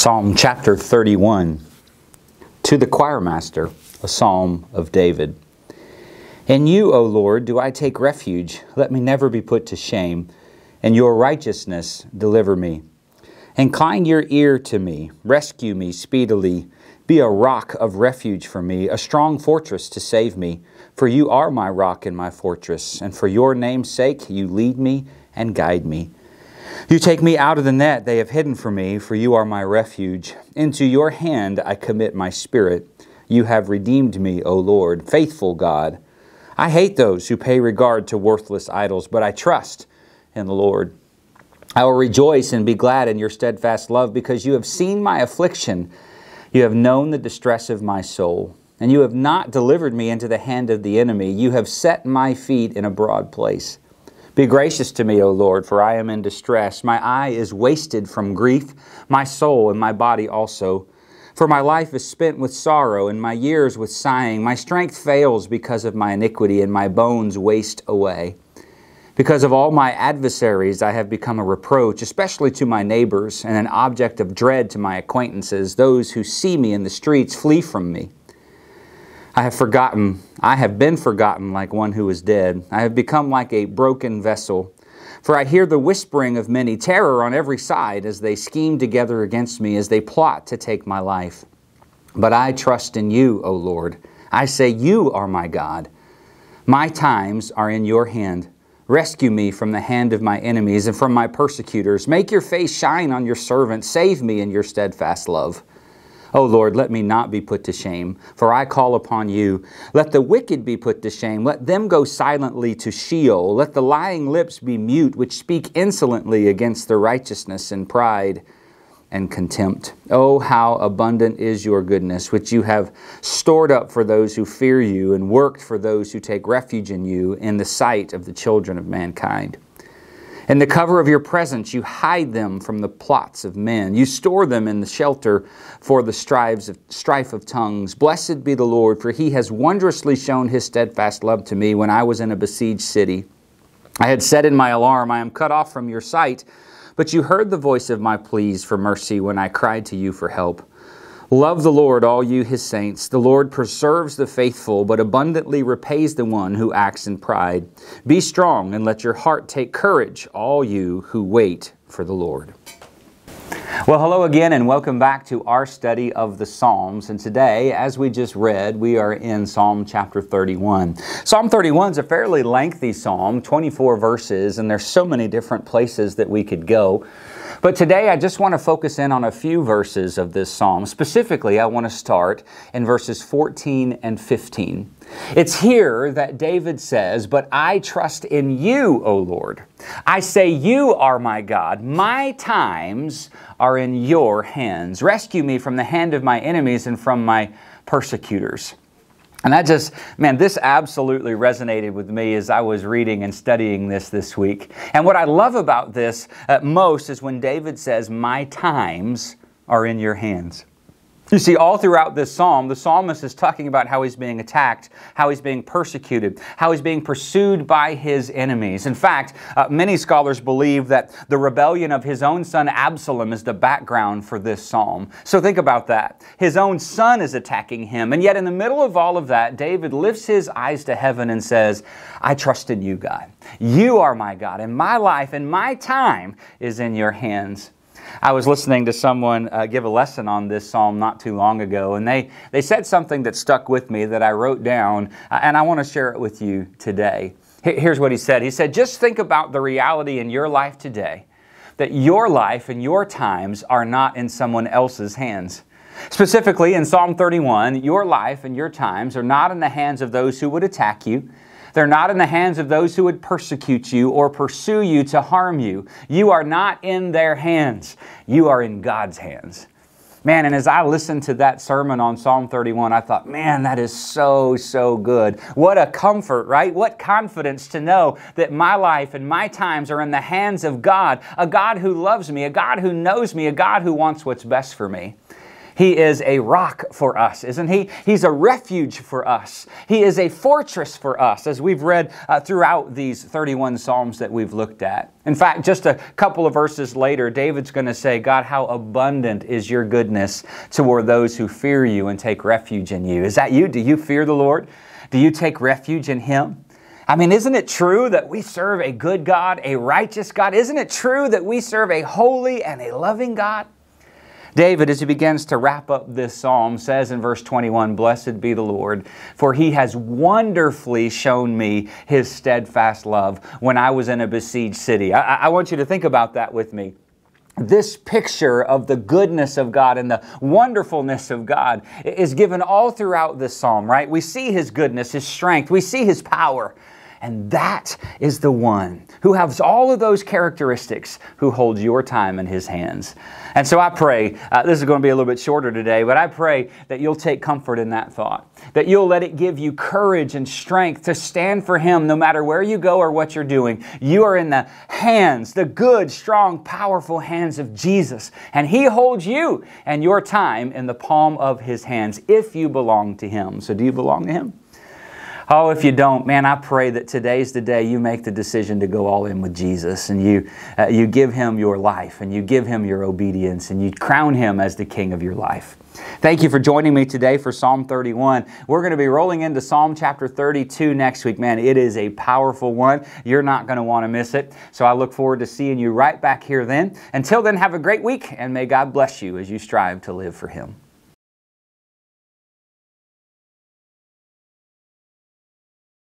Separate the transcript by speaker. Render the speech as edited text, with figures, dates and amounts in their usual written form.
Speaker 1: Psalm chapter 31, to the choir master, a psalm of David. In you, O Lord, do I take refuge. Let me never be put to shame. In your righteousness, deliver me. Incline your ear to me. Rescue me speedily. Be a rock of refuge for me, a strong fortress to save me. For you are my rock and my fortress, and for your name's sake you lead me and guide me. You take me out of the net they have hidden for me, for you are my refuge. Into your hand I commit my spirit. You have redeemed me, O Lord, faithful God. I hate those who pay regard to worthless idols, but I trust in the Lord. I will rejoice and be glad in your steadfast love, because you have seen my affliction. You have known the distress of my soul, and you have not delivered me into the hand of the enemy. You have set my feet in a broad place. Be gracious to me, O Lord, for I am in distress. My eye is wasted from grief, my soul and my body also. For my life is spent with sorrow, and my years with sighing. My strength fails because of my iniquity, and my bones waste away. Because of all my adversaries I have become a reproach, especially to my neighbors, and an object of dread to my acquaintances. Those who see me in the streets flee from me. I have been forgotten like one who is dead. I have become like a broken vessel. For I hear the whispering of many, terror on every side, as they scheme together against me, as they plot to take my life. But I trust in you, O Lord. I say, you are my God. My times are in your hand. Rescue me from the hand of my enemies and from my persecutors. Make your face shine on your servant. Save me in your steadfast love. O Lord, let me not be put to shame, for I call upon you. Let the wicked be put to shame. Let them go silently to Sheol. Let the lying lips be mute, which speak insolently against the righteousness and pride and contempt. Oh, how abundant is your goodness, which you have stored up for those who fear you and worked for those who take refuge in you in the sight of the children of mankind. In the cover of your presence, you hide them from the plots of men. You store them in the shelter for the strife of tongues. Blessed be the Lord, for he has wondrously shown his steadfast love to me when I was in a besieged city. I had said in my alarm, I am cut off from your sight, but you heard the voice of my pleas for mercy when I cried to you for help. Love the Lord, all you his saints. The Lord preserves the faithful, but abundantly repays the one who acts in pride. Be strong and let your heart take courage, all you who wait for the Lord. Well, hello again and welcome back to our study of the Psalms. And today, as we just read, we are in Psalm chapter 31. Psalm 31 is a fairly lengthy psalm, 24 verses, and there's so many different places that we could go. But today I just want to focus in on a few verses of this psalm. Specifically, I want to start in verses 14 and 15. It's here that David says, but I trust in you, O Lord. I say you are my God. My times are in your hands. Rescue me from the hand of my enemies and from my persecutors. And this absolutely resonated with me as I was reading and studying this week. And what I love about this most is when David says, my times are in your hands. You see, all throughout this psalm, the psalmist is talking about how he's being attacked, how he's being persecuted, how he's being pursued by his enemies. In fact, many scholars believe that the rebellion of his own son Absalom is the background for this psalm. So think about that. His own son is attacking him, and yet in the middle of all of that, David lifts his eyes to heaven and says, I trust in you, God. You are my God, and my life and my time is in your hands. I was listening to someone give a lesson on this psalm not too long ago, and they said something that stuck with me that I wrote down, and I want to share it with you today. Here's what he said. He said, just think about the reality in your life today, that your life and your times are not in someone else's hands. Specifically, in Psalm 31, your life and your times are not in the hands of those who would attack you. They're not in the hands of those who would persecute you or pursue you to harm you. You are not in their hands. You are in God's hands. Man, and as I listened to that sermon on Psalm 31, I thought, man, that is so good. What a comfort, right? What confidence to know that my life and my times are in the hands of God, a God who loves me, a God who knows me, a God who wants what's best for me. He is a rock for us, isn't He? He's a refuge for us. He is a fortress for us, as we've read throughout these 31 Psalms that we've looked at. In fact, just a couple of verses later, David's going to say, God, how abundant is your goodness toward those who fear you and take refuge in you. Is that you? Do you fear the Lord? Do you take refuge in Him? I mean, isn't it true that we serve a good God, a righteous God? Isn't it true that we serve a holy and a loving God? David, as he begins to wrap up this psalm, says in verse 21, Blessed be the Lord, for He has wonderfully shown me His steadfast love when I was in a besieged city. I want you to think about that with me. This picture of the goodness of God and the wonderfulness of God is given all throughout this psalm, right? We see His goodness, His strength, we see His power. And that is the one who has all of those characteristics who holds your time in His hands. And so I pray, this is going to be a little bit shorter today, but I pray that you'll take comfort in that thought, that you'll let it give you courage and strength to stand for Him no matter where you go or what you're doing. You are in the hands, the good, strong, powerful hands of Jesus, and He holds you and your time in the palm of His hands if you belong to Him. So do you belong to Him? Oh, if you don't, man, I pray that today's the day you make the decision to go all in with Jesus, and you give Him your life, and you give Him your obedience, and you crown Him as the King of your life. Thank you for joining me today for Psalm 31. We're going to be rolling into Psalm chapter 32 next week. Man, it is a powerful one. You're not going to want to miss it. So I look forward to seeing you right back here then. Until then, have a great week, and may God bless you as you strive to live for Him.